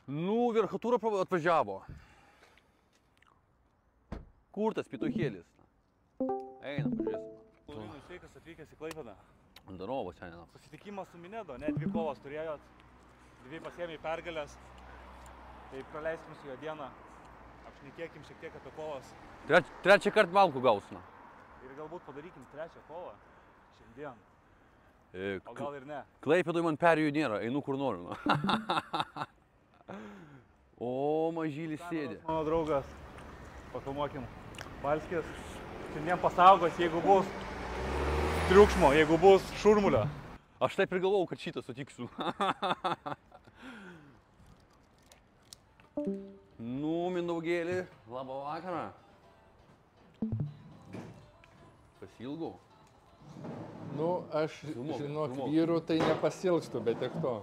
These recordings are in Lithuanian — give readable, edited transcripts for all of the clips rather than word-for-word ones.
Nu, verchatūra atvažiavo. Kur tas pituchėlis? Einam, pažiūrėsim. Laurinai, sveikas atvykęs į Klaipėdą. Andarovo seniai. Susitikimas su Minedo, net 2 kovas turėjot, 2 pasiėmė pergalės. Tai praleiskim su jo dieną, apšnekėkim šiek tiek apie kovas. Trečią kartą malkų gausime. Ir galbūt padarykim 3 kovą šiandien. O gal ir ne. Klaipėdoj man perėjų nėra, einu kur noriu. O, mažylis sėdi. Mano draugas, pakalmokim, Balskis, šiandien pasaugos, jeigu bus triukšmo, jeigu bus šurmulio. Aš taip ir galvojau, kad šitą sutiksiu. Nu, Mindaugėlį, labą vakarą. Pasilgau. Nu, aš, žinok, vyrų tai nepasilgstu, bet tiek to.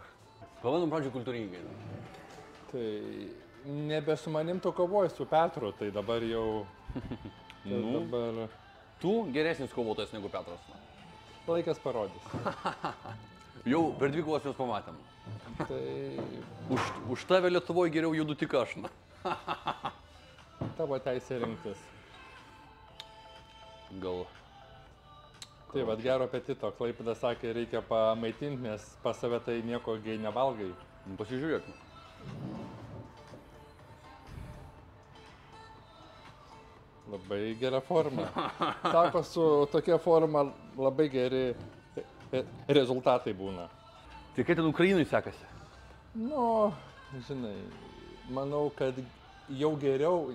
Pavadom pradžią kultūringai. Tai nebe su manim tu kovoji, su Petru, tai dabar jau... Nu, tu geresnis kovotojas negu Petras. Laikas parodys. Jau per 2 kovas mes pamatėm. Tai... Už tave Lietuvoje geriau judu tik aš. Tavo teisė rinktis. Gal... Tai vat gero apetito. Klaipėda sakė, reikia pamaitinti, nes pas save tai nieko gai nevalgai. Pasižiūrėk. Labai gera forma. Sako, su tokia forma labai geri rezultatai būna. Tai kaip ten Ukrainai sekasi? Nu, žinai, manau, kad jau geriau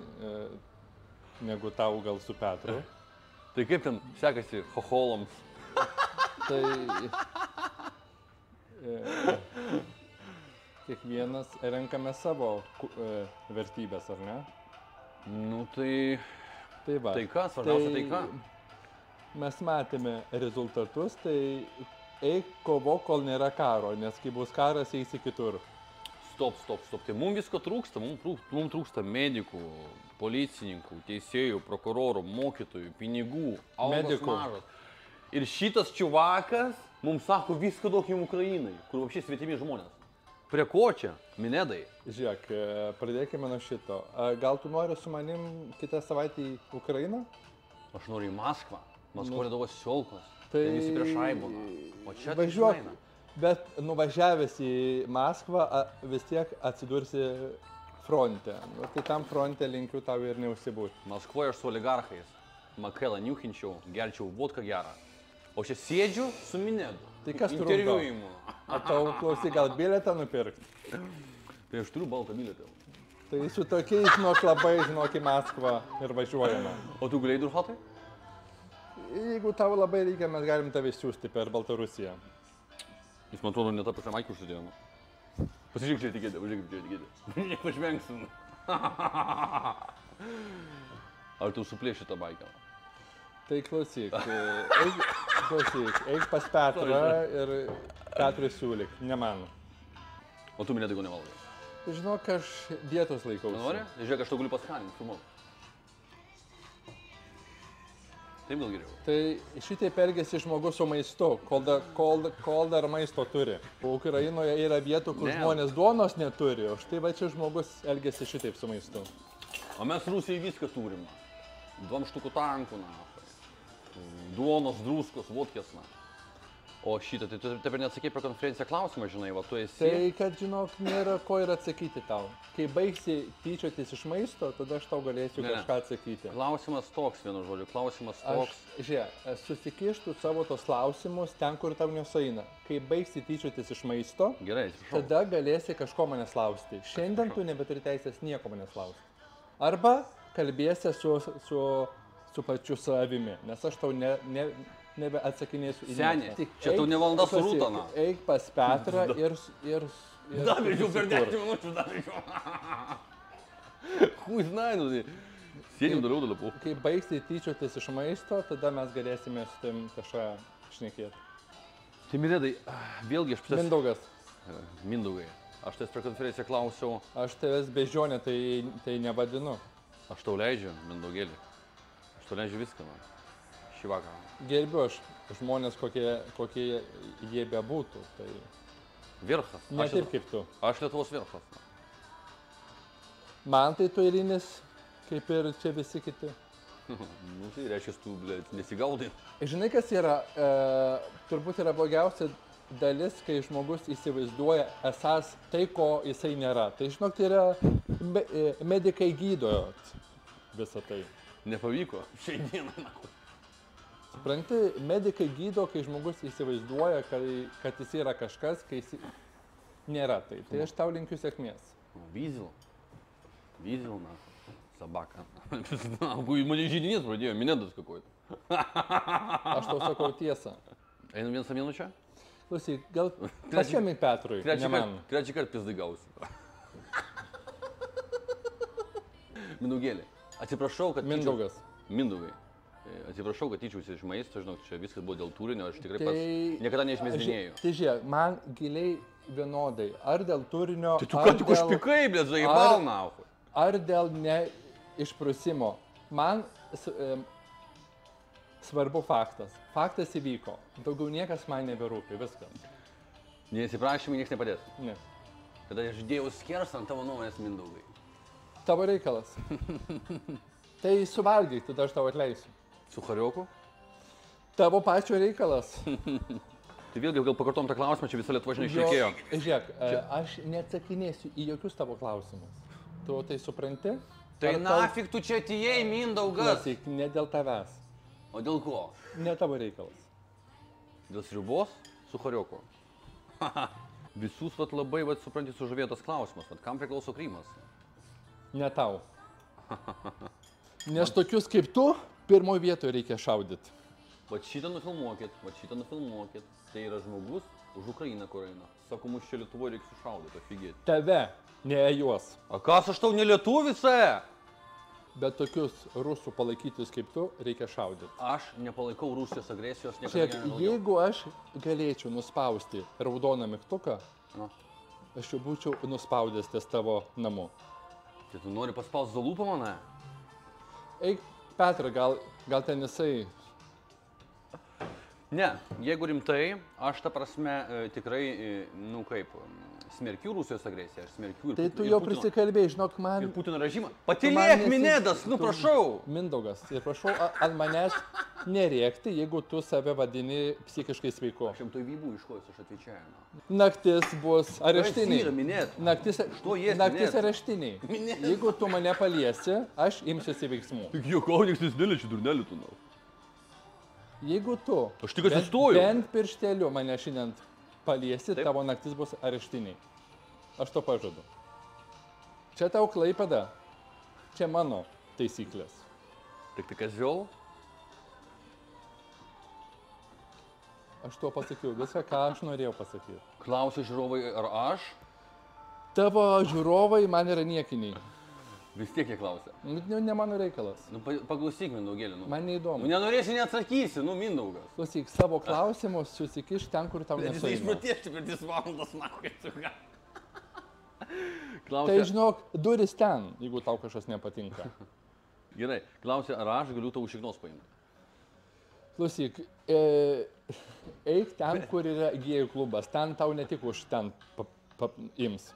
negu tau gal su Petru. Tai kaip ten sekasi chocholams? Tai kiekvienas renkame savo vertybės, ar ne? Nu tai... Tai va. Taika, svarbiausia taika. Mes matėme rezultatus, tai eik kovo, kol nėra karo, nes kai bus karas, eisi kitur. Stop. Tai mums visko trūksta, mums trūksta medikų, policininkų, teisėjų, prokurorų, mokytojų, pinigų, algos mažos. Ir šitas čiuvakas mums sako viską duok jums Ukrainai, kur apšiai svetimi žmonės. Prie ko čia, Minedai? Žiūrėk, pradėkime nuo šito. Gal tu nori su manim kitą savaitę į Ukrainą? Aš noriu į Maskvą. Maskvoje davos siolkos. Tai visi prieš Aiboną. O čia važiuok, bet nuvažiavęs į Maskvą vis tiek atsidursi fronte. Tai tam fronte linkiu tau ir neužsibūti. Maskvoje aš su oligarchais. Makelą niuchinčiau, gerčiau vodką gerą. O čia sėdžiu su Minedu. Tai kas tu interviu įimu? O tau klausy, gal bilietą nupirkti? Tai aš turiu baltą bilietą. Tai su tokiais, žinok, labai, žinok, į Maskvą ir važiuojame. O tu galėjai durhatai? Jeigu tau labai reikia, mes galim tave siūsti per Baltarusiją. Jis, man atrodo, ne tą pačią maikį užsidėjo. Pasižiūrėk čia etiketę, pažiūrėk čia etiketę. Nepažvengsim. Ar tu suplėši tą baiką? Tai klausyk, eik pas Petrą ir Petrui siūlyk, ne man. O tu Minedai nevalgai? Žinok, aš dietos laikausi. Nori? Žiūrėk, aš tau galiu paskaninti, filmuok. Taip gal geriau. Tai šitaip elgėsi žmogus su maistu, kol dar maisto turi. Ukrainoje yra vietų, kur žmonės duonos neturi, o štai va čia žmogus elgėsi šitaip su maistu. O mes Rusijai viską turim. 2 štukų tankų, duonos, druskos, vodkės, O šitą, tai tu taip ir neatsakei per konferenciją klausimą, žinai, va tu esi... Tai, kad, žinok, nėra ko ir atsakyti tau. Kai baigsi tyčiotis iš maisto, tada aš tau galėsiu kažką atsakyti. Klausimas toks, vienu žodžiu, klausimas toks. Žiūrėk, susikištų savo tos klausimus ten, kur tau nesueina. Kai baigsi tyčiotis iš maisto, gerai, tada galėsi kažko manęs klausti. Šiandien tu nebeturi teisės nieko manęs klausti. Arba kalbėsi su pačiu savimi, nes aš tau nebeatsakinėsiu į Senė, čia tau ne valanda su rūta, Eik pas Petrą ir Davičiau per 10 minučių, davičiau. Hui, znai, nu tai. Sėdim toliau. Kai baigsi tyčiotis iš maisto, tada mes galėsime su tam kažką šnekėti. Tai Minedai, vėlgi aš... Mindaugas. Mindaugai, aš ties per konferenciją klausiau. Aš tavęs bežionė, tai nevadinu. Aš tau leidžiu, Mindaugėlį. Aš tau leidžiu viską, šį vakarą. Gerbiu aš žmonės, kokie jie bebūtų. Tai... Virchas. Ne taip kaip tu. Aš Lietuvos virchas. Man tai tu eilinis, kaip ir čia visi kiti. Nu tai reiškia, tu, blėt, nesigaudai. Žinai, kas yra, turbūt yra blogiausia dalis, kai žmogus įsivaizduoja esas tai, ko jisai nėra. Tai žinok, tai yra medikai gydo visą tai. Nepavyko. Šiai dieną. Supranti, medikai gydo, kai žmogus įsivaizduoja, kad jis yra kažkas, kai jis nėra tai. Tai aš tau linkiu sėkmės. Vyzil. Vyzil, na. Sabaka. Mane žydinys pradėjo, minėdas kakoj. Aš tau sakau tiesą. Einam vieną vienu čia? Klausyk, gal pačiamik Petrui, ne man. Trečią kartą pizdai gausi. Mindaugėlė. Atsiprašau, kad... Mindaugas. Mindaugai. Atsiprašau, kad tyčiausi iš maisto, žinok, čia viskas buvo dėl turinio, aš tikrai pats niekada neišmesdinėjau. Tai žiūrėk, man giliai vienodai. Ar dėl turinio... Tai tu ką tik užpikai, blėt, zaibal, nauhu. Ar dėl neišprusimo. Man svarbu faktas. Faktas įvyko. Daugiau niekas man neberūpi, viskas. Nesiprašymai niekas nepadės. Ne. Kada aš dėjau skersą ant tavo nuomonės, Mindaugai. Tavo reikalas. Tai suvalgyk, tada aš tau atleisiu. Su Harioku? Tavo pačio reikalas. Tai vėlgi gal pakartom tą klausimą, čia visą Lietuvą išnekėjo. Žiūrėk, aš neatsakinėsiu į jokius tavo klausimus. Tu tai supranti? Tai nafik tu čia atėjai, Mindaugas. Klausyk, ne dėl tavęs. O dėl ko? Ne tavo reikalas. Dėl sriubos su Harioku. Visus vat labai, vat, supranti, sužavėtas klausimas. Vat kam priklauso Krymas? Ne tau. Nes tokius kaip tu, pirmoje vietoje reikia šaudyti. Vat šitą nufilmuokit, vat šitą nufilmuokit. Tai yra žmogus už Ukrainą, kur eina. Sako, mus čia Lietuvoje reikia sušaudyti, afigėti. Tave, ne juos. O kas aš tau ne lietuvis? Bet tokius rusų palaikytus kaip tu reikia šaudyti. Aš nepalaikau Rusijos agresijos, niekada Žiūrėk, nenaudoju. jeigu aš galėčiau nuspausti raudoną mygtuką, Nu. aš jau būčiau nuspaudęs ties tavo namu. Tai tu nori paspausti zalūpą mane? Eik, Petra, gal ten jisai... Ne, jeigu rimtai, aš ta prasme tikrai, nu kaip, smerkiu Rusijos agresiją, aš smerkiu ir Tai tu jau prisikalbėjai, žinok, man... ir Putino režimą. Patylėk, Minėdas, nu prašau! Mindaugas, ir prašau ant manęs nerėkti, jeigu tu save vadini psichiškai sveiku. Aš jam to įvybų iškojus, aš atvyčiajame. Naktis bus areštiniai. Kas yra, Minėt? Naktis areštiniai. Minėt. Jeigu tu mane paliesi, aš imsiuosi veiksmų. Tik jo kauniks nesidėlėčių durnelių tu nau. Jeigu tu Aš tik atsistoju. bent piršteliu mane šiandien paliesi, Taip. tavo naktis bus areštiniai. Aš to pažadu. Čia tau Klaipėda. Čia mano taisyklės. Tik kazėl? Aš to pasakiau viską, ką aš norėjau pasakyti. Klausia žiūrovai, ar aš? Tavo žiūrovai man yra niekiniai. Vis tiek jie klausia. Ne mano reikalas. Nu, paklausyk, Mindaugėlį. Nu. Man Nu, neįdomu. nenorėsi, neatsakysi, nu, Mindaugas. Klausyk, savo klausimus susikiš ten, kur tau Bet jis nesueina. išprotėti per 2 valandas, na, kaip tu ką. Tai Klausia, žinok, duris ten, jeigu tau kažkas nepatinka. gerai, klausia, ar aš galiu tau už šiknos paimti. Klausyk, eik ten, kur yra gėjų klubas. Ten tau ne tik už ten ims.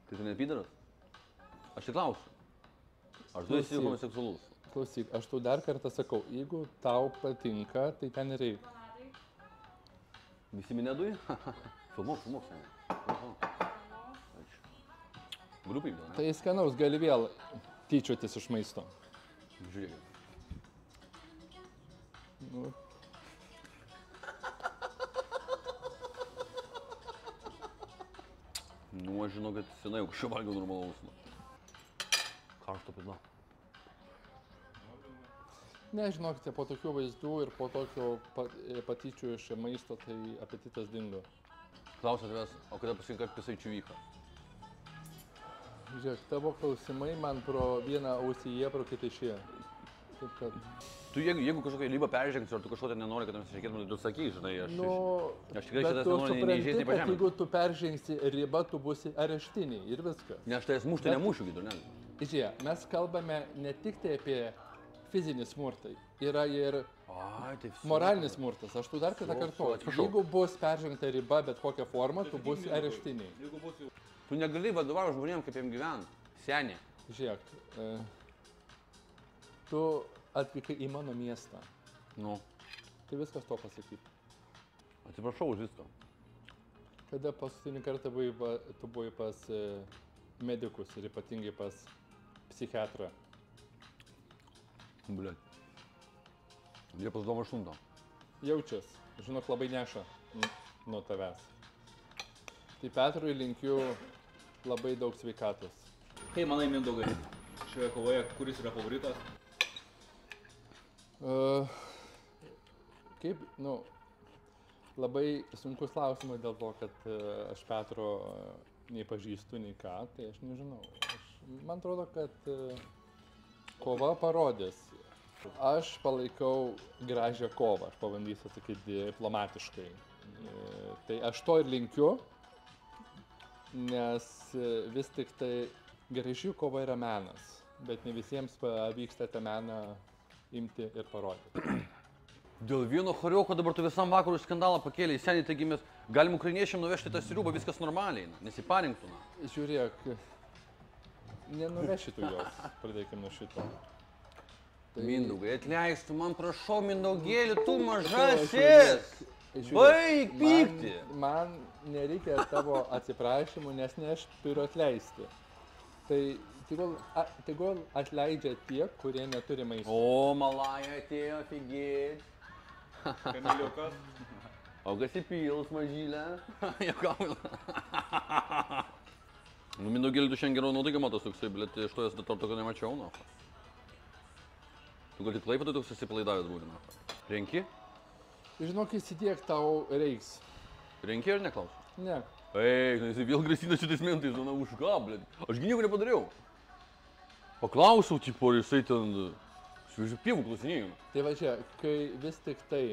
Tai tu nepidaras? Aš tik klausiu. Ar tu esi Klausyk. homoseksualus? Klausyk, aš tau dar kartą sakau, jeigu tau patinka, tai ten ir eik. Visi Minėdui? Filmuok, seniai. Ačiū. Galiu paimti, ne? Tai skanaus, gali vėl tyčiotis iš maisto. Žiūrėkit. Nu, Nu, aš žinau, kad senai jau kažką valgiau normalaus. Karšto pizda. nežinokite, po tokių vaizdų ir po tokio patyčių iš maisto, tai apetitas dingo. Klausia tavęs, o kada pasinka pisaičių vyka? Žiūrėk, tavo klausimai man pro vieną ausį jie, pro kitą išėjo. Taip kad... Tu jeigu kažkokią ribą peržengsi, ar tu kažko ten nenori, kad mes išreikėtume, tu sakyk, žinai, aš tikrai bet šitas tu nenori nei supranti, įžeisti, nei kad pažeminti. jeigu tu peržengsi ribą, tu būsi areštiniai ir viskas. Ne, aš tai mušti nemušiu, gidu, ne? Žiūrėk, mes kalbame ne tik tai apie fizinį smurtą, yra ir Ai, tai visi. moralinis smurtas. Aš tu dar kartą kartuoju, atsiprašau. jeigu bus peržengta riba bet kokią formą, tu būsi areštiniai. Tu negali vadovauti žmonėms, kaip jiems gyventi. Senė. Žiūrėk, tu atvykai į mano miestą. Nu, Tai viskas to pasakyti. atsiprašau už viską. Kada paskutinį kartą tu buvai pas medikus ir ypatingai pas psichiatrą? Blet. Liepos 28. Jaučias, žinok, labai neša nuo tavęs. Tai Petrui linkiu labai daug sveikatos. Kaip manai, Mindaugai, šioje kovoje kuris yra favoritas? Kaip, labai sunkus klausimas dėl to, kad aš Petro nei pažįstu, nei ką, tai aš nežinau. Man atrodo, kad kova parodys. Aš palaikau gražią kovą, aš pabandysiu atsakyti diplomatiškai. Tai aš to ir linkiu, nes vis tik tai graži kova yra menas, bet ne visiems pavyksta tą meną imti ir parodyti. Dėl vieno chorioko dabar tu visam vakarui skandalą pakėlė į senį, taigi mes galim ukrainiečiam nuvežti tą sriubą, viskas normaliai, nesiparinktų. Žiūrėk, nenuveši tu jos, pradėkim nuo šito. Mindaugai, atleistų man, prašau, Mindaugėlį, tu mažasis! Baig pykti! Man nereikia tavo atsiprašymų, nes ne aš turiu atleisti. Tai tegul atleidžia tie, kurie neturi maisto. O, Malaja atėjo, figėt. Kamiliukas. O kas įpils, mažylė? Jokau. Mindaugėlį, tu šiandien geriau nuotaiką matos toksai, bet iš to jas tokio nemačiau, na. Tu gal tik Klaipėdoj toks susipalaidavęs būti, na. Renki? Žinok, įsidėk tau reiks. Renki ar neklausi? Ne. Jis vėl grasina šitais mentais, na už ką, blėt. Aš nieko nepadariau. Paklausiau, tipo, ar jisai ten šviežių pievų klausinėjau. Tai va čia, kai vis tik tai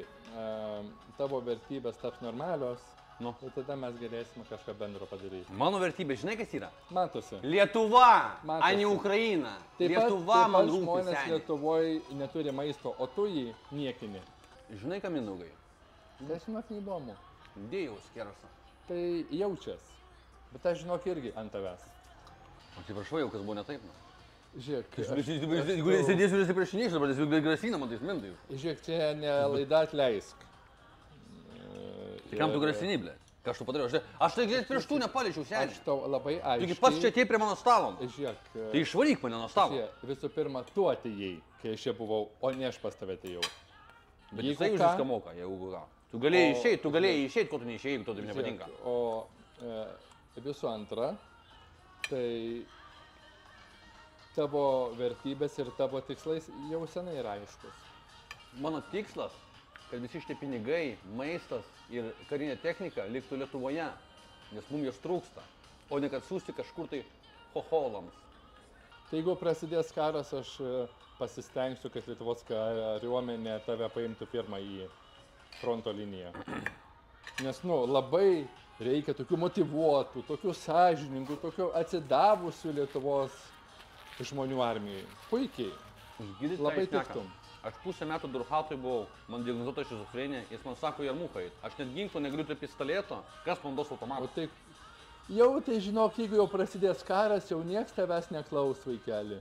tavo vertybės taps normalios, tai tada mes galėsime kažką bendro padaryti. Mano vertybė, žinai kas yra? Matosi. Lietuva, a ne Ukraina. Lietuva man rūpi, žmonės Lietuvoje neturi maisto, o tu jį niekini. Žinai ką, Mindaugai? Tai žinok, neįdomu. Dėjaus kerasa. Tai jaučias, bet aš žinok irgi ant tavęs. Atsiprašau, jau kas buvo ne taip, na. Žiūrėk, Jeigu sėdėsiu ir atsiprašinėsiu, dabar jis grasina man tais mentais. Žiūrėk, čia ne laida atleisk. Tai kam tu grasini, blė? Ką aš tu padariau? Aš tai pirštų nepaliečiau, senė. Aš tau labai aiškiai. Taigi pats čia atėjai prie mano stalo. Žiūrėk. Tai išvaryk mane nuo stalo. Visų pirma, tu atėjai, kai aš čia buvau, o ne aš pas tave atėjau. Bet jisai už viską moka, jeigu ką. Tu galėjai išeit, ko tu neišėjai, jeigu to taip nepatinka. O visų antra, tai tavo vertybės ir tavo tikslais jau senai yra aiškus. Mano tikslas, kad visi šitie pinigai, maistas ir karinė technika liktų Lietuvoje, nes mums jos trūksta, o ne kad siųsti kažkur tai hoholams. Tai jeigu prasidės karas, aš pasistengsiu, kad Lietuvos kariuomenė tave paimtų pirmą į fronto liniją. Nes, labai reikia tokių motyvuotų, tokių sąžiningų, tokių atsidavusių Lietuvos žmonių armijai. Puikiai. Labai tiktum. Aš pusę metų Durhatui buvau, man diagnozuota šizofrenija, jis man sako jarmuką eit. Aš net ginklo negaliu prie pistoleto, kas man duos automatą. Tai žinok, jeigu jau prasidės karas, jau nieks tavęs neklaus, vaikeli.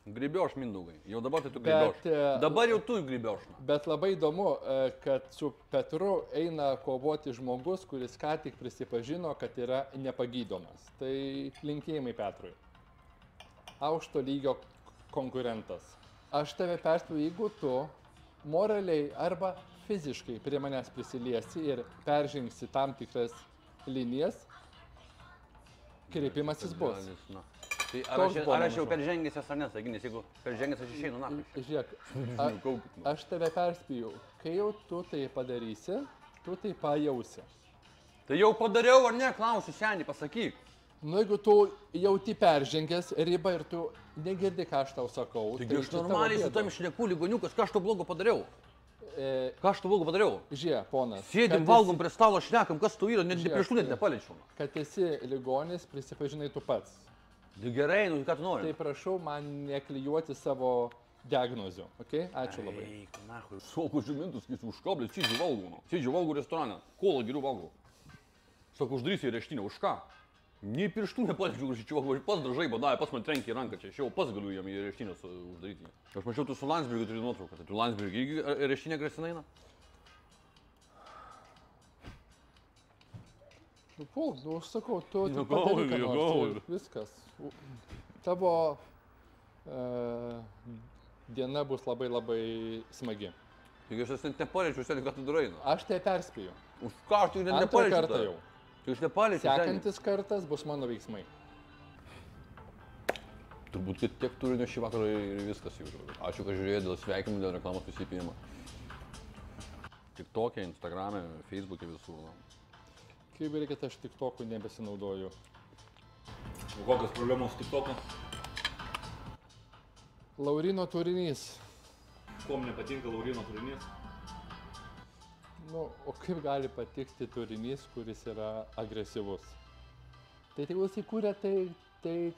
Grybioš, Mindaugai, jau dabar tai tu grybioš. Dabar jau tu grybioš. Bet labai įdomu, kad su Petru eina kovoti žmogus, kuris ką tik prisipažino, kad yra nepagydomas. Tai linkėjimai Petrui. Aukšto lygio konkurentas. Aš tave perspėju, jeigu tu moraliai arba fiziškai prie manęs prisiliesi ir peržengsi tam tikras linijas, kreipimasis bus. Tai ar aš jau peržengęs ar ne, nes jeigu peržengęs aš išeinu na. Žiūrėk, aš tave perspėju, kai jau tu tai padarysi, tu tai pajausi. Tai jau padariau ar ne, klausiu senį, pasakyk. Jeigu tu jauti peržengęs ribą ir tu negirdi, ką aš tau sakau. Taigi aš normaliai su tam šneku ligoniukas, ką aš tau blogo padariau? Ką aš tau blogo padariau? Žiūrėk, ponas. Sėdim, valgom prie stalo, šnekam, kas tu yra, net prieš tu net nepaliečiau. Kad esi ligonis, prisipažinai tu pats. Tai gerai, ką tu nori? Tai prašau man neklijuoti savo diagnozių, okei? Ačiū labai. Eik, nahui. Sako žemintus, kai už kablį, sėdžiu valgau restorane, kolą geriau valgau. Sako, uždarysi į reštinę, už ką? Nei pirštų nepaliečiu, čiūvak, pats dražai badavė, pats man trenkė į ranką, čia aš jau pats galiu jam į areštinę uždaryti. Aš mačiau, tu su Landsbergiu turi nuotrauką, tai tu Landsbergiu irgi areštinę grasinai eina? Nu, pul, nu, aš sakau, tu padaryk, ką nors, viskas. Tavo diena bus labai labai smagi. Taigi aš net nepaliečiu, seniai, ką tu darai. Aš tai perspėju. Už ką aš tai net Antrą nepaliečiu? kartą jau. Tai aš nepaliečiu. Sekantis kartas bus mano veiksmai. Turbūt tiek turinio šį vakarą ir viskas jau. Ačiū, kad žiūrėjai, dėl sveikinimų, dėl reklamos prisipinimo. TikTok'e, Instagram'e, Facebook'e visur. Kaip reikia, aš TikTok'u nebesinaudoju. O kokios problemos su TikTok'u? Laurino turinys. Kuom nepatinka Laurino turinys? Nu, o kaip gali patikti turinys, kuris yra agresyvus? Tai tegul jisai kūrė tai,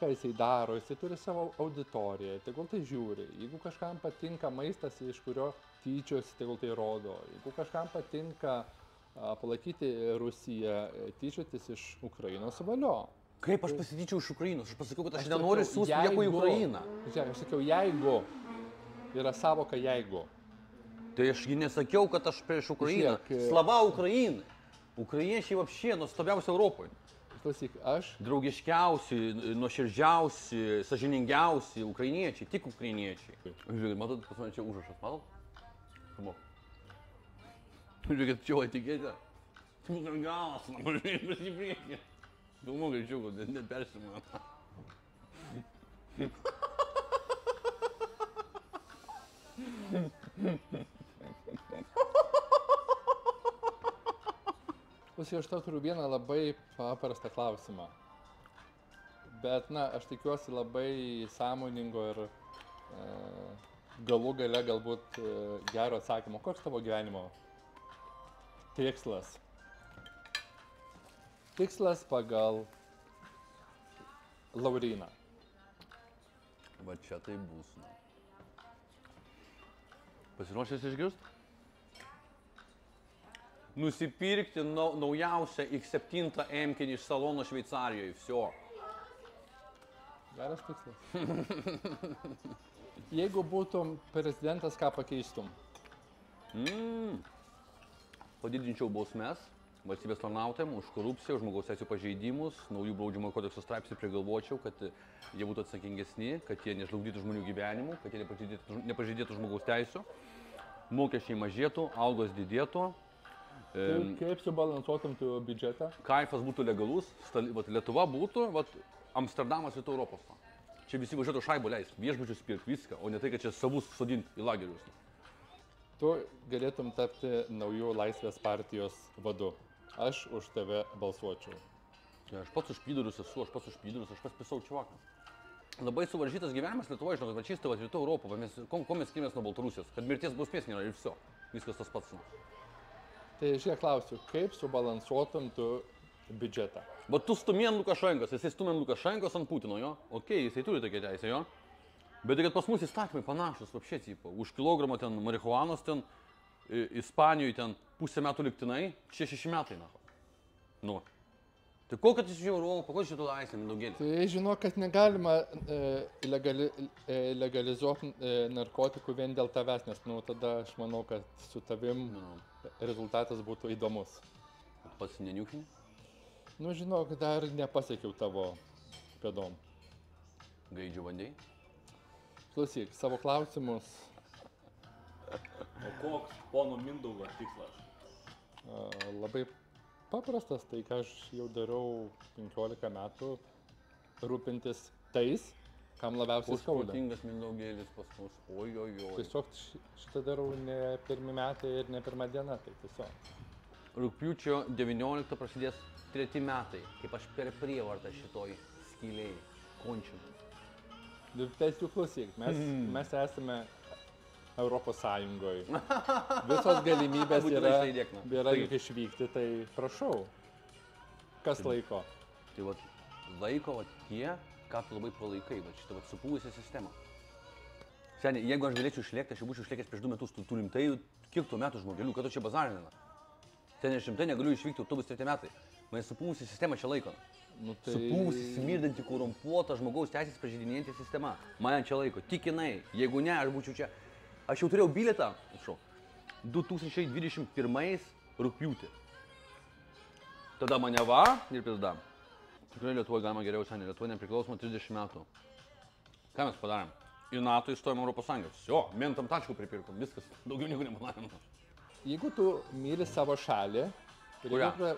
ką jisai daro, jisai turi savo auditoriją, tegul tai žiūri. Jeigu kažkam patinka maistas, iš kurio tyčiosi, tegul tai rodo. Jeigu kažkam patinka palaikyti Rusiją, tyčiotis iš Ukrainos, valio. Kaip aš pasityčiau iš Ukrainos? Aš pasakiau, kad aš nenoriu siųsti nieko į Ukrainą. Aš sakiau, jeigu. Yra savoka jeigu. Tai ašgi nesakiau, kad aš prieš Ukrainą. Slava Ukrainai. Ukrainiečiai vapšė nuostabiausi Europoje. Klausyk, aš. Draugiškiausi, nuoširdžiausi, sąžiningiausi ukrainiečiai, tik ukrainiečiai. Žiūrėkit, matot, pas mane čia užrašas, matot? Kamo. Žiūrėkit, čia etiketė. Smūkas galas, man žiūrėkit, į priekį. Filmuok greičiau, kad net persimena. Aš tau turiu vieną labai paprastą klausimą. Bet, na, aš tikiuosi labai sąmoningo ir galų gale galbūt gero atsakymo. Koks tavo gyvenimo tikslas? Tikslas pagal Lauryną. Va čia tai bus. Pasiruošęs išgirst? Nusipirkti naujausią X7 M-kinį iš salono Šveicarijoje. Всё. Geras tikslas. Jeigu būtum prezidentas, ką pakeistum? Padidinčiau bausmes valstybės tarnautojams už korupciją, už žmogaus teisių pažeidimus, naujų baudžiamojo kodekso straipsnių prigalvočiau, kad jie būtų atsakingesni, kad jie nežlugdytų žmonių gyvenimų, kad jie nepažeidėtų žmogaus teisių, mokesčiai mažėtų, algos didėtų. Kaip subalansuotum tu biudžetą? Kaifas būtų legalus, Lietuva būtų, Amsterdamas Rytų Europos. Čia visi važiuotų šaibų leist, viešbučius pirkti viską, o ne tai, kad čia savus sodinti į lagerius. Tu galėtum tapti naujų Laisvės partijos vadu. Aš už tave balsuočiau. Aš pats už pydurius esu, aš pats pisau čiuvaką. Labai suvaržytas gyvenimas Lietuvoje, žinau, kad čista Rytų Europą, ko mes skiriamės nuo Baltarusijos, kad mirties bausmės nėra ir viso, viskas tas pats. Tai žiūrėk, klausiu, kaip subalansuotum tu biudžetą? Bet tu stumien Lukašenkos, jisai stumien Lukašenkos ant Putino, jo? Okei, jisai turi tokią teisę, jo? Bet kad pas mus įstatymai panašus, vapšė, tipo, už kilogramą ten marihuanos ten, Ispanijoje ten pusę metų lygtinai, čia 6 metai, na. Nu. Tai kokia tai iš Europą, kokia šitų laisvė, Mindaugėlė? Tai žinau, kad negalima legalizuoti narkotikų vien dėl tavęs, nes, nu, tada aš manau, kad su tavim rezultatas būtų įdomus. Pats neniukinė? Nu, žinok, dar nepasiekiau tavo pėdom. Gaidžių vandėjai? Klausyk, savo klausimus. O koks pono Mindaugo tikslas? Labai paprastas, tai ką aš jau darau 15 metų, rūpintis tais, kam labiausiai skauda. Protingas Mindaugėlis pas mus, ojojoj. Tiesiog šitą darau ne pirmi metai ir ne pirma diena, tai tiesiog. Rugpjūčio 19 prasidės 3 metai, kaip aš per prievartą šitoj skylėj končinu. Tai tu klausyk, mes esame Europos Sąjungoje. Visos galimybės yra išvykti, tai prašau. Kas laiko? Tai vat, laiko tie, ką tu labai palaikai, šitą supūvusią sistemą. Seniai, jeigu aš galėčiau išlėkti, aš jau būčiau išlėkęs prieš 2 metus, tu rimtai, kiek tų metų žmogelių, kad tu čia bazarinina? 70 negaliu išvykti, tu bus 3 metai. Mane supūvusi sistema čia laiko. Nu, tai... Supūvusi, smirdanti, korumpuota žmogaus teisės pažeidinėjanti sistema. Mane čia laiko. Tikinai. Jeigu ne, aš būčiau čia. Aš jau turėjau bilietą, 2021 rugpjūtį. Tada mane va ir pizda. Tikrai Lietuvoje galima geriau seniai. Lietuvoje nepriklausoma 30 metų. Ką mes padarėm? Į NATO įstojom Europos Sąjungos. Jo, mentam tačkų pripirkom. Viskas. Daugiau negu nepadarėm. Jeigu tu myli savo šalį, ir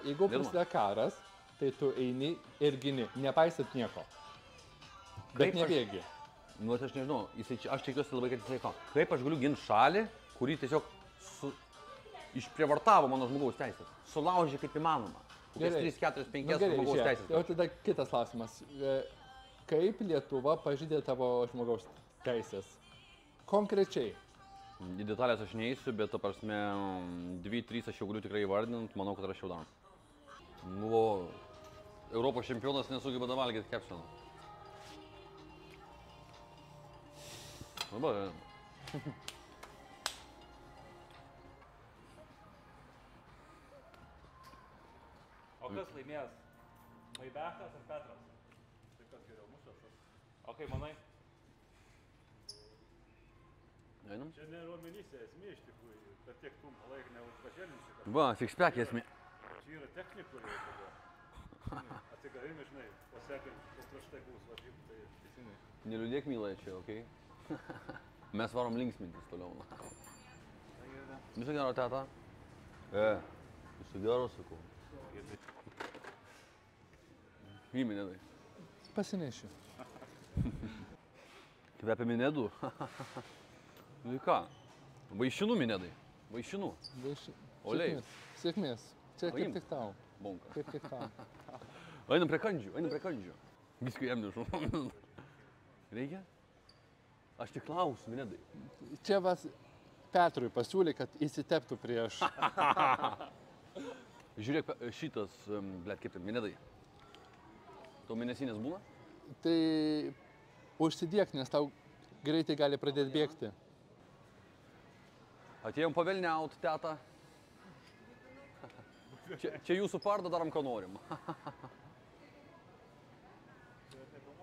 jeigu prasideda karas, tai tu eini ir gini, nepaisant nieko. Bet nebėgi. Nu, aš nežinau, aš tikiuosi labai, kad jisai ko. Kaip aš galiu ginti šalį, kuri tiesiog išprievartavo mano žmogaus teisės. Sulaužė kaip įmanoma. 3, 4, 5 žmogaus teisės. O tada kitas klausimas. Kaip Lietuva pažydė tavo žmogaus teisės? Konkrečiai. Į detalės aš neįsiu, bet ta prasme 2-3 aš jau galiu tikrai įvardinti, manau, kad rašiau dar. Buvo Europos čempionas nesugeba valgyti kepsino. Labai. O kas laimės? Maibechas ar Petras? Tai kas geriau, mūsų aš? O kaip manai? Einam? Čia ne ruomenyse esmė iš tikrųjų, bet tiek trumpą laiką neužpaželinsi. Va, sixpack esmė. Čia yra technikų jau tada. Atsigavimai, žinai, pasekant, kas prieš tai bus varžybų, tai teisingai. Neliūdėk mylai čia, okei? Mes varom linksmintis toliau. Viso gero, teta? Viso gero, sakau. Į minėdai. Pasinešiu. Kvepia minėdų. Nu ką? Vaišinų minėdai. Vaišinų. Oliai. Sėkmės. Čia kaip tik tau. Bonka. Kaip tik tau. Einam prie kandžių. Viskų jam nežinau. Reikia? Aš tik klausiu, minėdai. Čia vas Petrui pasiūlė, kad įsiteptų prieš. Žiūrėk, šitas, blėt, kaip tai, minėdai. Tau mėnesinės būna? Tai užsidėk, nes tau greitai gali pradėti bėgti. Atėjom pavelniaut, teta. Čia jūsų pardą darom, ką norim.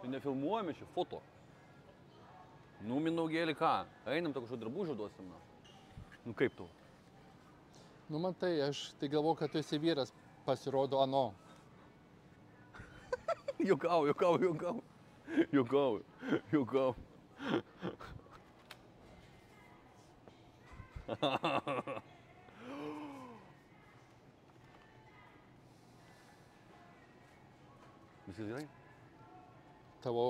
Tai nefilmuojame čia, foto. Nu, mindaugėlį ką? Einam, tai kažkokio drabužio duosim. Nu, kaip tau? Nu, matai, aš tai galvoju, kad tu esi vyras, pasirodo ano. Juokau. Viskas gerai? Tavo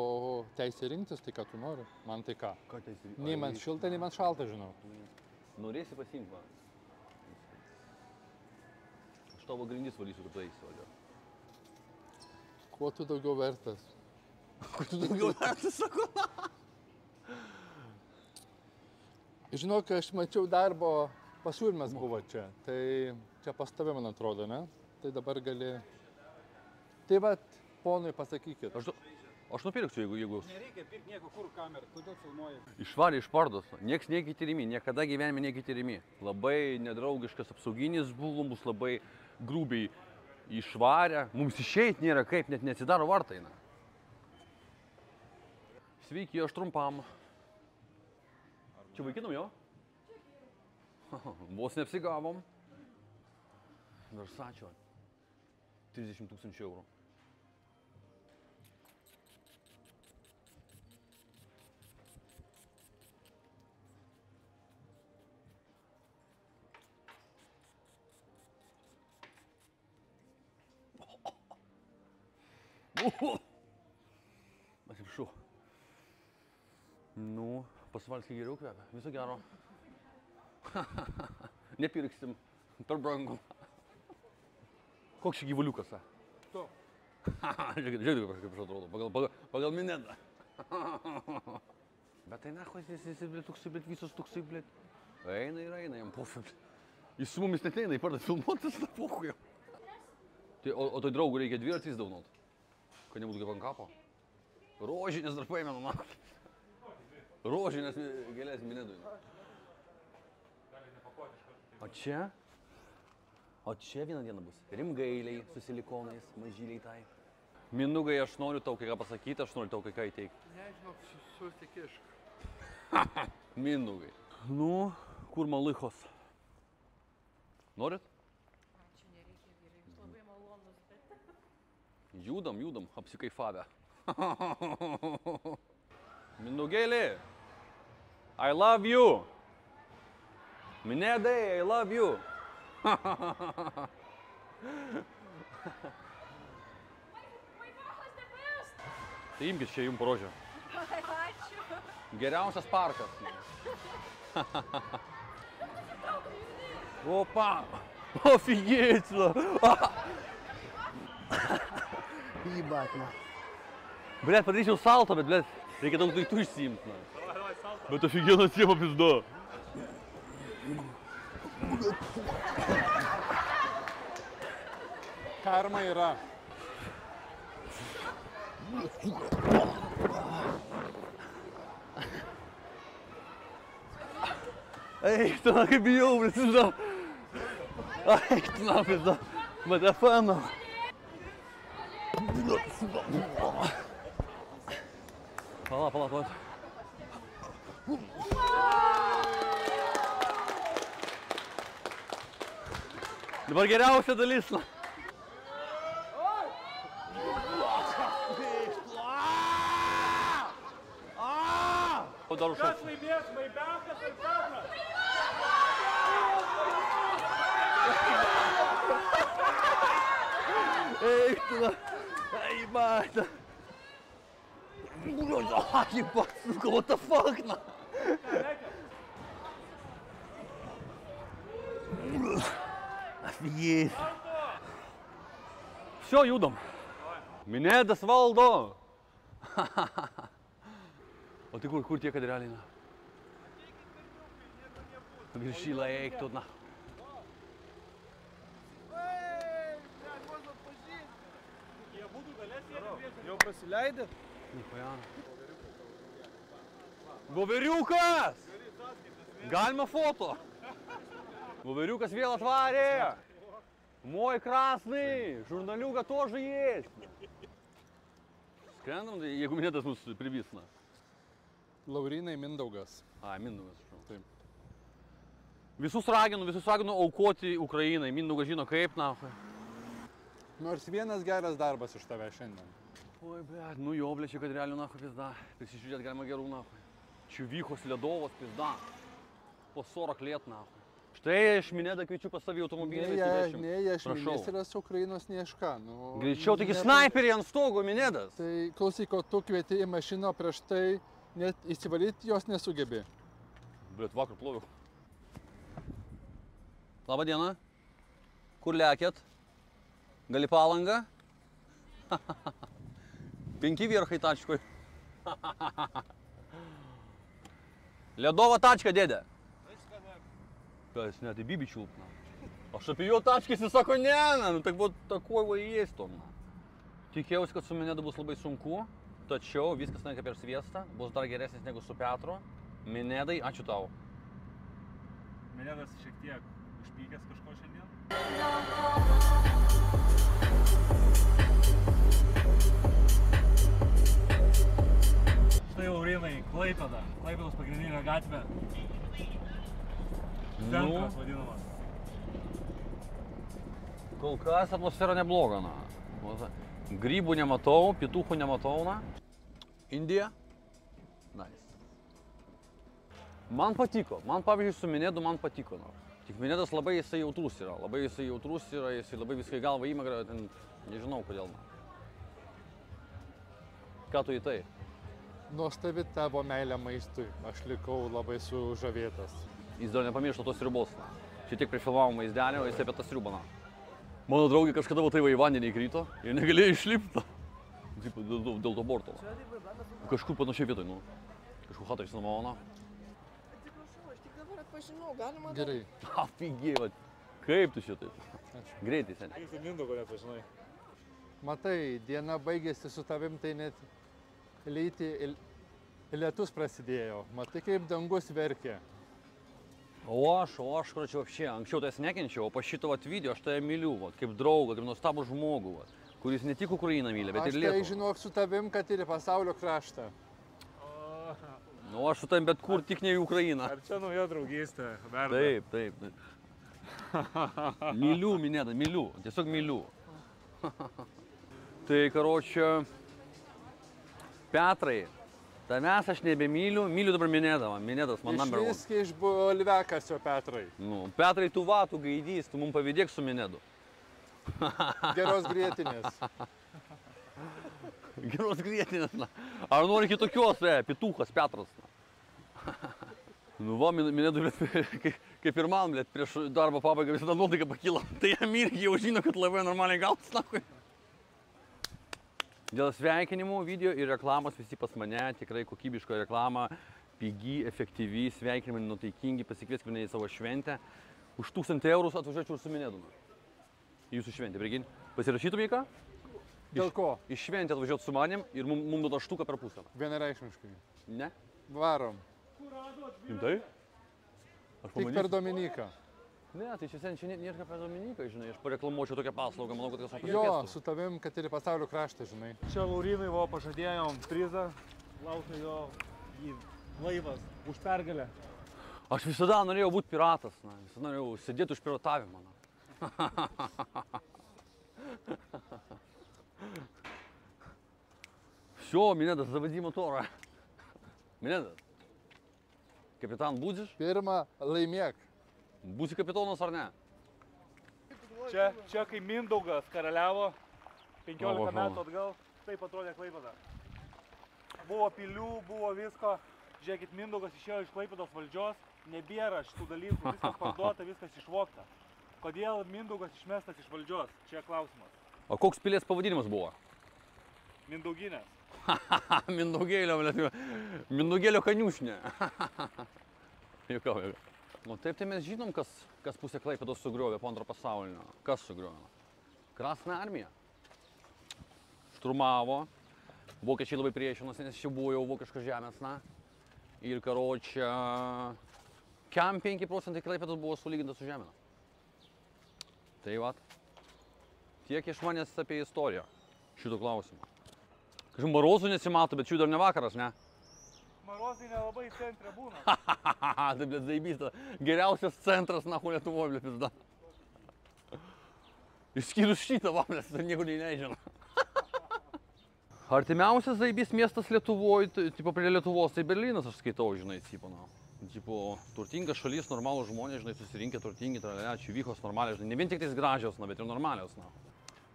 teisė rinktis, tai ką tu nori. Man tai ką? Ką teisė rinktis? Nei man šilta, nei man šalta, žinau. Norėsi pasiimti, va. Aš tavo grindis valysiu, kad tu eisi, valio. Kuo tu daugiau vertas? Kuo tu daugiau vertas, sako? Žinok, aš mačiau darbo pasiūlymas buvo čia. Tai čia pas tave, man atrodo, ne? Tai dabar gali... Tai va, ponui pasakykit. Aš nupirksiu, jeigu... Nereikia pirkti nieko, kur kamerą, kodėl filmuoji? Išvarė iš pardos. Nieks nekityrimi, niekada gyvenime nekityrimi. Labai nedraugiškas apsauginis buvo, bus labai grubiai išvarę. Mums išeit nėra kaip, net neatsidaro vartai. Sveiki, aš trumpam. Čia vaikinam jo? Vos neapsigavom. Versačio. 30 000 eurų. Atsiprašau. Nu, pasivalskį geriau kvepia. Viso gero. Nepirksim. Per brangu. Koks čia gyvuliukas, a? Tu. Žiūrėk, kaip aš atrodo. Pagal minėdą. Bet tai nacho, jis visos toksai, blėt. Eina, jam pofim. Jis su mumis net eina, į pardą filmuotas, na pochuj. O tai draugų reikia dviratys daunot. Kad nebūtų kaip ant kapo. Rožinės dar paėmė, na. Rožinės gėlės minėdui. O čia? O čia vieną dieną bus. Rimgailiai su silikonais, mažyliai tai. Mindaugai, aš noriu tau kai ką pasakyti, aš noriu tau kai ką įteikti. Nežinau, susikišk. Mindaugai. Nu, kur malychos? Norit? Ačiū, nereikia vyrai, jūs labai malonus, bet... Judam, apsikaifavę. Mindaugėlį, I love you. Minėdai, I love you. Tai imkis čia jums porožio. Ačiū. Geriausias parkas. Opa! Офигеть! Ебать, на. Блядь, пadaryčiau salto, bet, блядь, reikia daug daiktų išsiimt, na. Bet офигенно тема, пизда. Karma yra. Eik, tu na, kaip bijau, pizda. Eik, tu na, pizda. Mate fano. Pala. Dabar geriausia dalis, na. Dar užšoks. Kas laimės, Maibekas ar Petras? Eik, tu na. Ai, mate. Ебать, сука, what the fuck, на. Офигеть. Все, judam. Minėdas valdo. O tai kur tie kadreliai, na? Viršyla, eik tu, na. Jie būtų galės sėdėti. Jau prasileidė? Nichuja. Voveriukas! Galima foto. Voveriukas vėl atvarė. Moj krasnai, žurnaliuką тоже есть. Skrendam, jeigu minėtas mus pribys, na. Laurynai Mindaugas. A, Mindaugas, žinau. Taip. Visus raginu aukoti Ukrainai. Mindaugas žino kaip, na. Nors vienas geras darbas iš tave šiandien. Oi, bet, nu jo, blė, čia kadrelių, na, pizda. Prisižiūrėt galima gerų, na. Čiuvykos ledovos, pizda. Po 40 lėt, na. Štai aš Minėdą kviečiu pas savį automobilį. Ne, aš ministras Ukrainos neieška. Nu, greičiau, taigi snaiperiai ant stogo, Minėdas. Tai klausyk, o tu kvieti į mašiną prieš tai, net įsivalyti jos nesugebė. Blet, vakar ploviau. Labą dieną. Kur lekėt? Gali Palangą? 5 vierchai tačkoj. Ledova tačka, dėdė. Kas, ne, tai Bibi čiulpna. Aš apie jo tačkės jis sako, ne, nu, tak buvo takoj va įėstom. Tikėjausi, kad su Minėdu bus labai sunku, tačiau viskas tenka per sviestą, bus dar geresnis negu su Petru. Minėdai, ačiū tau. Minėdas šiek tiek užpykęs kažko šiandien. Štai Laurynai, Klaipėda, Klaipėdos pagrindinė gatvė. Centras vadinamas. Kol kas atmosfera nebloga, na. Grybų nematau, pietuchų nematau, na. Indija? Nice. Man patiko, man pavyzdžiui su Minėdu man patiko, na. Tik Minėdas labai jisai jautrus yra, jisai labai viską į galvą įmagra, ten nežinau kodėl, na. Ką tu į tai? Nuostabi tavo meilė maistui, aš likau labai sužavėtas. Jis dar nepamiršta tos sriubos, na. Čia tiek prifilmavom vaizdelį, o jis apie tą sriubą, na. Mano draugė kažkada va tai va į vandenį įkrito ir negalėjo išlipti. Dėl to borto. Kažkur panašiai vietoj, nu. Kažkur hatą išsinuomavo, na. Atsiprašau, aš tik dabar atpažinau, galima... Gerai. Afigiai, va. Kaip tu šitaip? Greitai, seniai. Jūs Mindaugo nepažinai. Matai, diena baigėsi su tavim, tai net lyti lietus prasidėjo. Matai, kaip dangus verkė. O aš, kurčiau, anksčiau tai nekenčiau, o po šito vat video aš tai myliu, vat, kaip draugą, kaip nuostabų žmogų, vat, kuris ne tik Ukrainą myli, bet ir Lietuvą. Aš tai žinok su tavim, kad ir į pasaulio kraštą. Nu, aš su tavim bet kur, tik ne į Ukrainą. Ar čia nauja draugystė, verda? Taip, taip. Myliu, Mineda, myliu, tiesiog myliu. Tai, karočią, Petrai, tavęs aš nebemyliu, myliu dabar Minedavą. Minedas man number one. Išviski iš Lvekasio, Petrai. Nu, Petrai, tu va, tu gaidys, tu mum pavydėk su Minedu. Geros grietinės. Geros grietinės, na. Ar nori kitokios, pitukas, Petras, na. Nu va, Minedu, kaip ir man, blėt, prieš darbo pabaigą visada nuotaika pakyla. Tai jam irgi jau žino, kad labai normaliai gautas, na. Dėl sveikinimų video ir reklamos visi pas mane, tikrai kokybiška reklama, pigi, efektyvi, sveikinimai nutaikingi, pasikvieskite mane į savo šventę. Už 1000 eurų atvažiuočiau ir su Minedu. Jūsų šventė, Brigin. Pasirašytum į ką? Dėl ko? Iš šventę atvažiuot su manim ir mums duoda štuką per pusę. Vienareikšmiškai. Ne? Varom. Rimtai? Tik per Dominiką. Ne, tai čia nėra per Dominiką, žinai, aš pareklamuočiau tokią paslaugą, manau, kad kas Jo, su tavim, kad ir į pasaulio kraštą, žinai. Čia Laurinui buvo pažadėjom prizą, laukia jo į laivas už pergalę. Aš visada norėjau būti piratas, na, visada norėjau sėdėti už piratavimą. Все, Minedas, заводи motorą. Minedas, kapitan būdžiš? Pirma, laimėk. Būsi kapitonas ar ne? Čia kai Mindaugas karaliavo 15 metų atgal, taip atrodė Klaipėda. Buvo pilių, buvo visko. Žiūrėkit, Mindaugas išėjo iš Klaipėdos valdžios, nebėra šitų dalykų, viskas parduota, viskas išvogta. Kodėl Mindaugas išmestas iš valdžios? Čia klausimas. O koks pilies pavadinimas buvo? Mindauginės. Mindaugėlio kaniūšnė. Juokauju. Nu taip, tai mes žinom, kas pusę Klaipėdos sugriovė po antro pasaulinio. Kas sugriovė? Krasna armija. Šturmavo. Vokiečiai labai priešinosi, nes čia buvo jau vokiškos žemės, na. Ir karočią, kem 5% Klaipėdos buvo sulygintas su žemė. Tai vat. Tiek iš manęs apie istoriją šito klausimą. Kažkaip marozų nesimato, bet šių dar ne vakaras, ne? Marozai nelabai centre būna. Tai, blėt, zaibys, geriausias centras, nahu, Lietuvoje, blėt, pizda. Išskyrus šitą, va, blėt, tai niekur nežino. Artimiausias zaibys miestas Lietuvoje, tipo prie Lietuvos, tai Berlynas, aš skaitau, žinai, tipo, na. Tipo, turtinga šalis, normalų žmonės, žinai, susirinkę turtingi, čia vykos normaliai, žinai, ne vien tik tais gražios, na, bet ir normalios, na.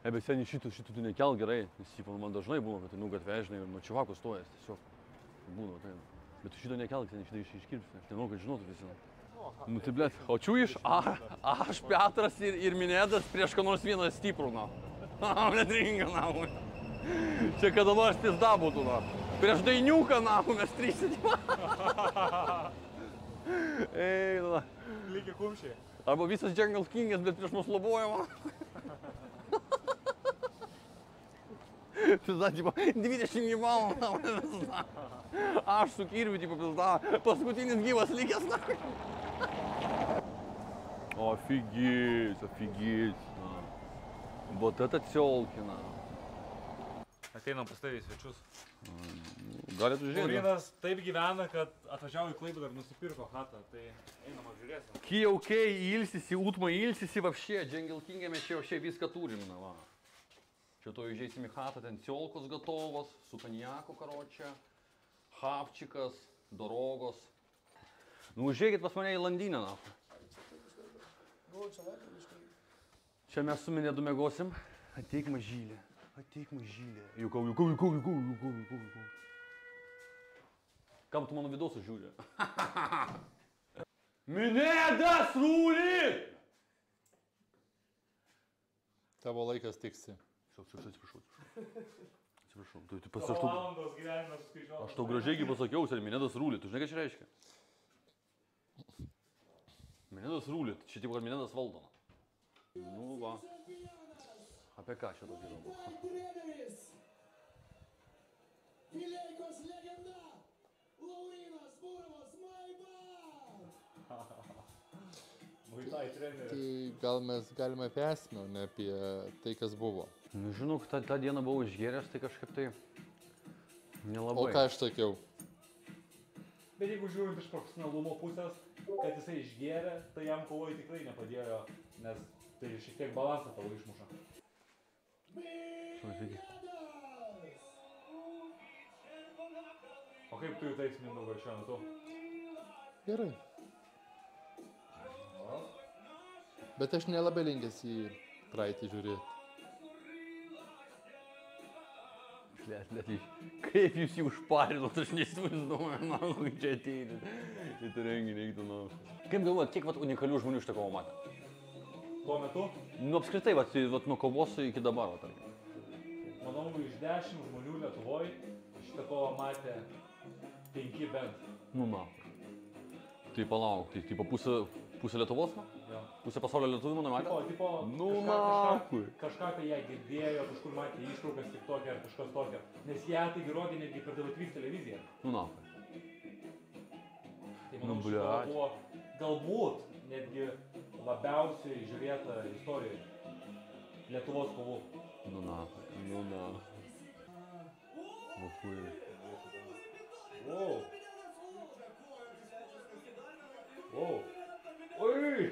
Bet seniai šitų tu nekel gerai, nes, tipo, man dažnai būna, kad gatvė, žinai, nuo čivakų stojas, tiesiog. Būna, tai. Bet tu šito nekelk, šitą iškirpsi, aš nenau, kad žinotų visi. Nu tai, blėt, o čiūjiš, aš Petras ir Minedas prieš ką nors vieną stiprų, na. Blėt, ringa, na. Čia kada nors pizda būtų, na. Prieš Dainiuką, na, mes trys sėdime. Ei, na. Lygiai kumščiai. Arba visas Jungle Kingas, bet prieš mus lobojama. Pizda, tipo, 20 gyvalų, na. Aš su kirviu, tipo, pizda, paskutinis gyvas likęs, na. Офигеть, na. Вот это тёлкина. Ateinam pas tavį svečius. Galit užžiūrėti. Laurinas taip gyvena, kad atvažiavo į Klaipėdą ir nusipirko chatą, tai einam apžiūrėsim. Kijaukai ilsisi, Utma ilsisi, вообще, Jungle Kinge mes čia вообще viską turim, na, va. Čia to įžeisim į chatą, ten тёлкos готовos, su konjaku, karočią, хавчикас, dorogos. Nu, užžiūrėkit pas mane į landinę, na. Čia mes su Minedu miegosim. Ateik mažylė, ateik mažylė. Jukau. Kam tu mano videosus žiūri? Minedas rūli! Tavo laikas tiksi. Atsiprašau. Aš tau gražiai pasakiau, kad Minedas rūli. Tu žinai, ką čia reiškia? Minedas rūli. Čia taip, kad Minedas valdo. Nu, va. Apie ką čia tokį įdomu? Vileikos legenda Laurinas Burovas, my bad! Muay treneris. Tai gal mes galime apie esmę, o ne apie tai, kas buvo. Nu, žinok, tą dieną buvau išgėręs, tai kažkaip tai nelabai. O ką aš sakiau? Bet jeigu žiūrint iš profesionalumo pusės, kad jisai išgėrė, tai jam kovoj tikrai nepadėjo, nes tai šiek tiek balansą tavo išmuša. O kaip tu jutais, Mindaugas, šiuo metu? Gerai. Bet aš nelabai linkęs į praeitį žiūrėti. Kaip jūs jį užparinot, aš neįsivaizduoju, na, čia ateini. Į tą renginį reiktų, na. Kaip galvojat, kiek unikalių žmonių šitą kovą matė? Tuo metu? Nu, apskritai, nuo kovos iki dabar, tarkim. Manau, iš 10 žmonių Lietuvoje šitą kovą matė 5 bent. Nu, na. Tai palauk, tai tipo pusė Lietuvos, na? Jo. Pusė pasaulio lietuvių, manau, matė? Tipo, Nu, kažką apie ją girdėjo, kažkur matė ištraukas tik tokia ar kažkas tokia. Nes ją tai rodė netgi per TV3 televiziją. Nu, na. Tai manau, šitą buvo galbūt netgi labiausiai žiūrėta istorijoje Lietuvos kovų. Nu, na. O, fui. Wow. Wow. Oi!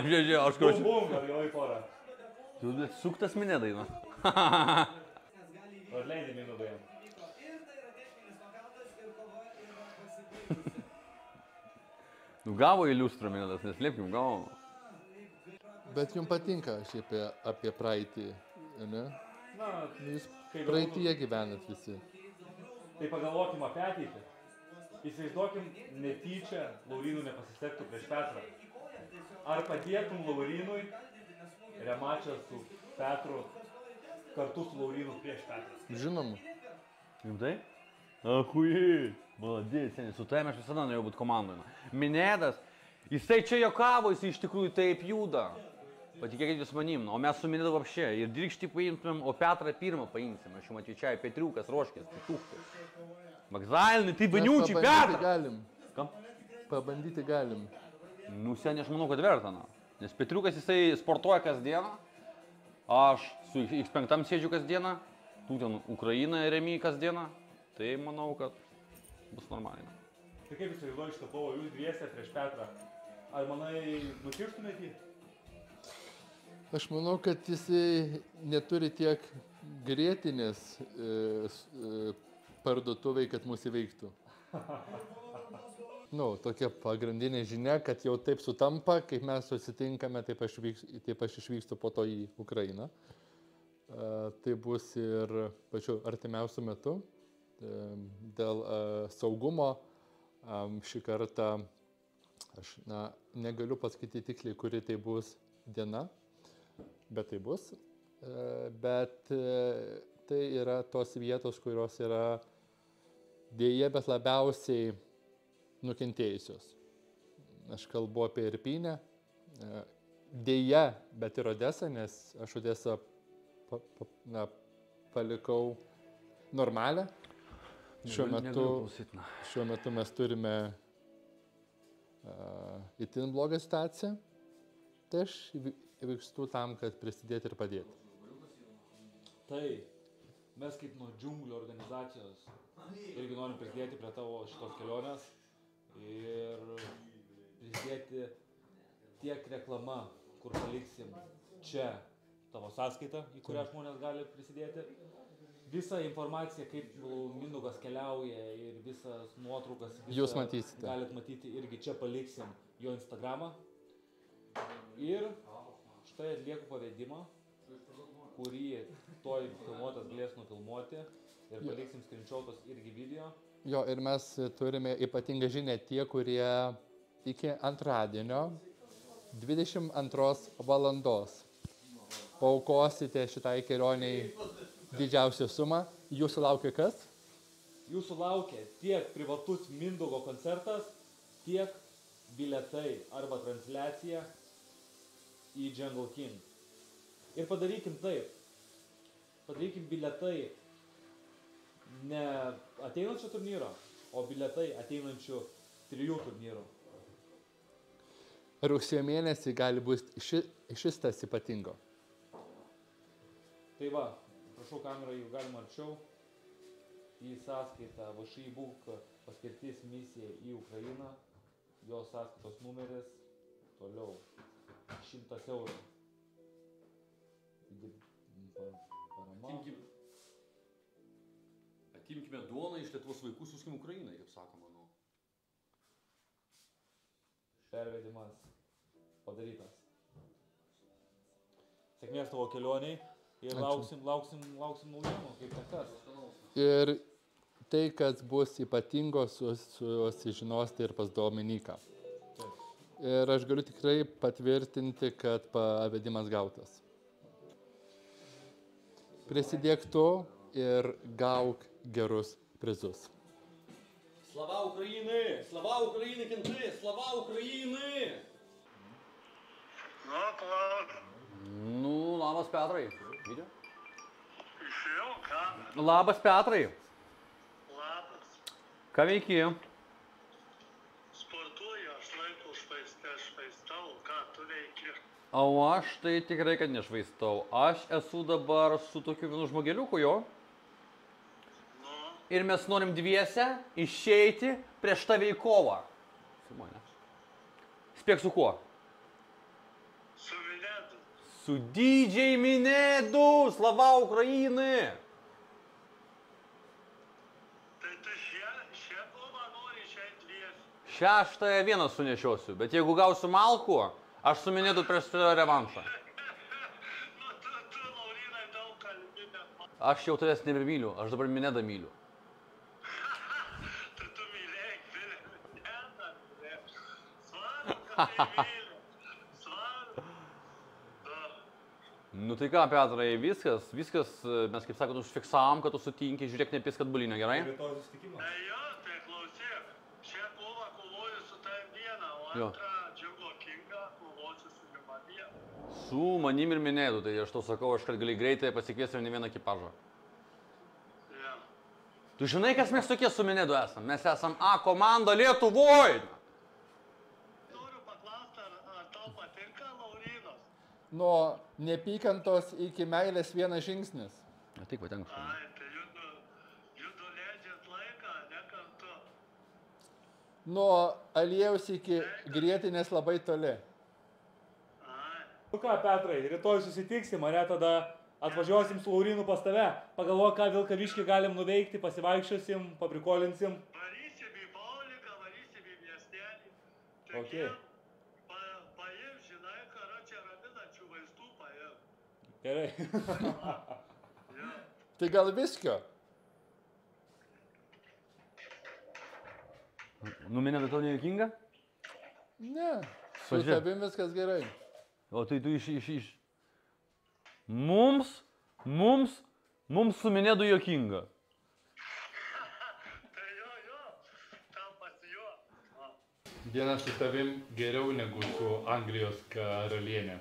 Žiūrėjau, aš klausiu. Bum, gal jau į porą. Tu suktas minė daina. Atleidė Mindaugai jam. Nu, gavo iliustrą minėtas, neslėpkim, gavo. Bet jums patinka šiaip apie praeitį, ne? Na, Jūs praeityje gyvenat visi. tai pagalvokim apie ateitį. Įsivaizduokim, netyčia Laurynui nepasisektų prieš Petrą. Ar padėtum Laurynui remačą su Petru kartu su Laurynu prieš Petrą? Žinoma. Rimtai? Ahujai. Maladės, seniai, su tavimi aš visada norėjau būti komandoje. Minėdas, jisai čia jokavo, jisai iš tikrųjų taip juda. Patikėkit jūs manim, o mes su Minėdu vapšė. Ir Dirkštį paimtumėm, o Petrą pirmą paimsim. Aš jums atvyčiai, Petriukas, Roškės, Petuchtas. Magzalinai, tai baniučiai, Petrą! Galim. Kam? Pabandyti galim. Nu, seniai, aš manau, kad verta, na. Nes Petriukas jisai sportuoja kasdieną. Aš su X5 sėdžiu kasdieną. Tu ten Ukrainą remi kasdieną. Tai manau, kad bus normaliai. Tai kaip įsivaizduoji šitą kovą, jūs dviese prieš Petrą? Ar manai, nukirstumėt jį? Aš manau, kad jisai neturi tiek grėtinės parduotuviai, kad mūsų įveiktų. Nu, tokia pagrindinė žinia, kad jau taip sutampa, kaip mes susitinkame, taip aš išvykstu po to į Ukrainą. Tai bus ir pačiu artimiausiu metu. Dėl saugumo šį kartą aš negaliu pasakyti tiksliai, kuri tai bus diena, bet tai bus. Bet tai yra tos vietos, kurios yra dėja, bet labiausiai nukentėjusios. Aš kalbu apie Irpynę, dėja, bet ir Odesą, nes aš Odesą palikau normalią. Šiuo metu mes turime itin blogą situaciją. Tai aš vykstu tam, kad prisidėti ir padėti. Tai mes kaip nuo džiunglių organizacijos irgi norim prisidėti prie tavo šitos kelionės ir prisidėti tiek reklama, kur paliksim čia tavo sąskaitą, į kurią žmonės gali prisidėti. Visą informaciją, kaip Mindaugas keliauja ir visas nuotraukas, jūs matysite. Galit matyti irgi čia paliksim jo Instagramą. Ir štai atlieku pavedimą, kurį toj filmuotas galės nufilmuoti ir paliksim screenshotus irgi video. Jo, ir mes turime ypatingą žinią tie, kurie iki antradienio 22 valandos paaukosite šitai kelioniai didžiausią sumą. Jūsų laukia kas? Jūsų laukia tiek privatus Mindaugo koncertas, tiek bilietai arba transliacija į Jungle King. Ir padarykim taip. Padarykim bilietai ne ateinančio turnyro, o bilietai ateinančių 3 turnyrų. rugsėjo mėnesį gali būti šis tas ypatingo. Tai va, prašau kamerą, jeigu galima arčiau. Į sąskaitą VŠI BUK paskirtis misija į Ukrainą. Jo sąskaitos numeris. Toliau 100 eurų. Parama. Atimkime duoną iš Lietuvos vaikų, siųskim Ukrainai, kaip sakoma. Nu. Pervedimas padarytas. Sėkmės tavo kelioniai ir lauksim naujienų, kaip kas. Ir tai, kas bus ypatingo, susižinosite ir pas Dominiką. Ir aš galiu tikrai patvirtinti, kad pavedimas gautas. Prisidėk tu ir gauk gerus prizus. Slava Ukrainai! Slava Ukrainai, kintai! Slava Ukrainai! Nu, klaus. Nu, labas Petrai. Video? Išėjau, ką? Labas Petrai. Labas. Ką veiki? Sportuoju, aš laiko švaistau, ką tu veiki? O aš tai tikrai, kad nešvaistau. Aš esu dabar su tokiu vienu žmogeliuku jo. Nu, Ir mes norim dviese išeiti prieš tave į kovą. Spėk su kuo? su Minedu. Su DJ Minedu! Slava Ukrainai! Tai tu šią kovą nori šią dvies. 6 vieną sunešiosiu, bet jeigu gausiu malkų, aš su Minedu prieš revanšą. Nu, tu Laurinai, daug kalbi, bet Aš jau tavęs nebemyliu, aš dabar Minedą myliu. tu mylėk, Minedą mylėk. Svarbu, kad tai myli. Svarbu. Nu tai ką, Petrai, viskas, mes kaip sakot, užfiksavom, kad tu sutinki, žiūrėk, nepis atbulinio, gerai? Rytoj susitikimas. Tai jo, tai klausyk, šią kovą kovoju su tai viena, o Jo. antrą Džiugo Kingą kovosiu su juma viena. Su manim ir Minedu, tai aš tau sakau, aš kad gali greitai pasikviesti ne vieną ekipažą. Ja. Tu žinai, kas mes tokie su Minedu esam? Mes esam A komanda Lietuvoj! Noriu paklausti, ar tau patinka Laurinos? Nuo nepykantos iki meilės vienas žingsnis. Tik patenka. Ai, tai judu leidžiat laiką, ne kartu. Nuo aliejaus iki grietinės labai toli. Ai, Nu ką, Petrai, rytoj susitiksim, ar ne tada atvažiuosim su Laurinu pas tave, pagalvok, ką Vilkaviškį galim nuveikti, pasivaikščiosim, paprikolinsim. varysim į bauligą, varysim į miestelį. Okei. Paim, žinai, karočią raminančių vaistų paim. Gerai. Ja. Tai gal viskio? Nu, Minedu, tau nejuokinga? Ne. Su Pažiūrėk. tavim viskas gerai. O tai tu iš. Mums su Minedu juokinga. Tai jo, tam pasijuo. Dienas su tavim geriau negu su Anglijos karalienė.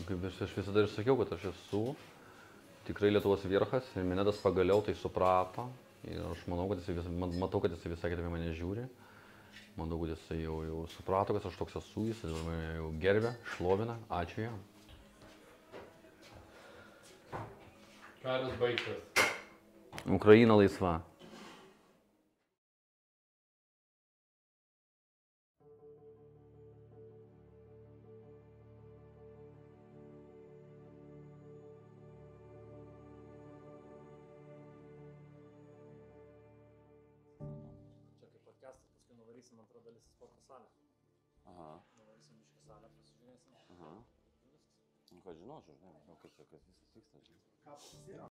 Kaip aš visada ir sakiau, kad aš esu tikrai Lietuvos vierchas ir Minedas pagaliau tai suprato. Ir aš manau, kad matau, kad jisai visai kitaip mane žiūri. Manau, kad jisai jau suprato, kad aš toks esu, jisai mane jau gerbia, šlovina. Ačiū jam. Karas baigtas. Ukraina laisva. Čia kaip podcastas, paskui nuvarysim antrą dalis į sporto salę. Aha, Nuvarysim iš salę, pasižiūrėsim. aha. Nu, ką žinočiau, žinai, kas visas vyksta, žinai.